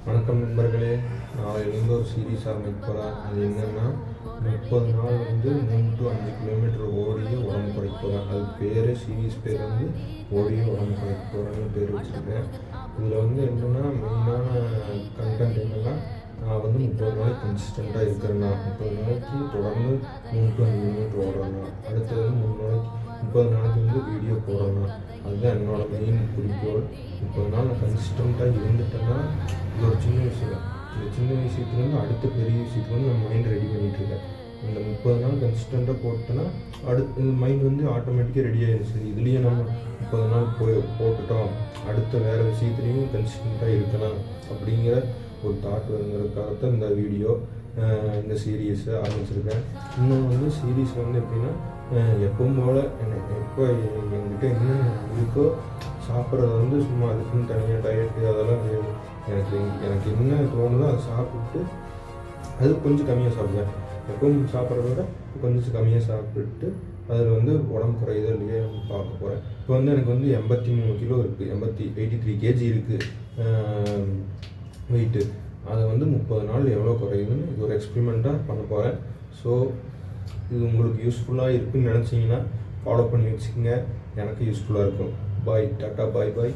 வணக்கம் நண்பர்களே. நாளையிலேருந்து ஒரு சீரீஸ் ஆரம்பிக்க போகிறேன். அது என்னென்னா 30 நாள் 3 to 5 கிலோமீட்டர் ஓடியே உடம்பு குறைக்க போகிறேன். அது பேர் சீரீஸ் பேர் ஓடியே உடம்பு குறைக்க போகிறேன்னு பேர் வச்சுருக்கேன். இதில் என்னென்னா மெயினான கண்டென்ட் என்னென்னா நான் 30 நாளைக்கு கன்சிஸ்டண்ட்டாக இருக்கிறேன்னா 30 நாளைக்கு தொடர்ந்து 3 to 5 கிலோமீட்டர் ஓடுறேன்னா அடுத்தது 3 நாளைக்கு 30 நாளைக்கு வீடியோ போடுறேன்னா அதுதான் என்னோடய மெயின் குறிக்கோள். 30 நாள் நான் கன்சிஸ்டண்ட்டாக இருந்துட்டேன்னா இது ஒரு சின்ன விஷயம். இந்த சின்ன விஷயத்துலேருந்து அடுத்த பெரிய விஷயத்துக்கு நான் மைண்ட் ரெடி பண்ணிகிட்ருக்கேன். இந்த 30 நாள் கன்சிஸ்டண்ட்டாக போட்டேன்னா அடுத்த மைண்ட் ஆட்டோமேட்டிக்காக ரெடி ஆகிடுச்சு. இதுலேயே நம்ம 30 நாள் போட்டுட்டோம், அடுத்த வேறு விஷயத்துலேயும் கன்சிஸ்டண்ட்டாக இருக்கலாம் அப்படிங்கிற ஒரு தாட் வருங்கிறதுக்காகத்தான் இந்த வீடியோ இந்த சீரீஸை ஆரம்பிச்சிருக்கேன். இன்னும் சீரீஸ் எப்படின்னா எப்பவும் போல் எப்போ என்கிட்ட என்ன இருக்கோ சாப்பிட்றது சும்மா அதுக்குன்னு தனியாக டயட்டு அதெல்லாம் எனக்கு என்ன தோணுதோ அதை சாப்பிட்டு அது கொஞ்சம் கம்மியாக சாப்பிடுவேன். எப்பவும் சாப்பிட்றத விட கொஞ்சம் கம்மியாக சாப்பிட்டு அதில் உடம்பு குறையுதோ இல்லையா பார்க்க போகிறேன். இப்போ எனக்கு 83 கிலோ இருக்குது, 83 கேஜி இருக்குது வெயிட்டு. அதை 30 நாள் எவ்வளோ குறையுதுன்னு இது ஒரு எக்ஸ்பெரிமெண்ட்டாக பண்ண போகிறேன். ஸோ இது உங்களுக்கு யூஸ்ஃபுல்லாக இருக்குன்னு நினச்சிங்கன்னா ஃபாலோ பண்ணி வச்சுக்கோங்க. எனக்கு யூஸ்ஃபுல்லாக இருக்கும். பாய், டாட்டா, பாய் பாய்.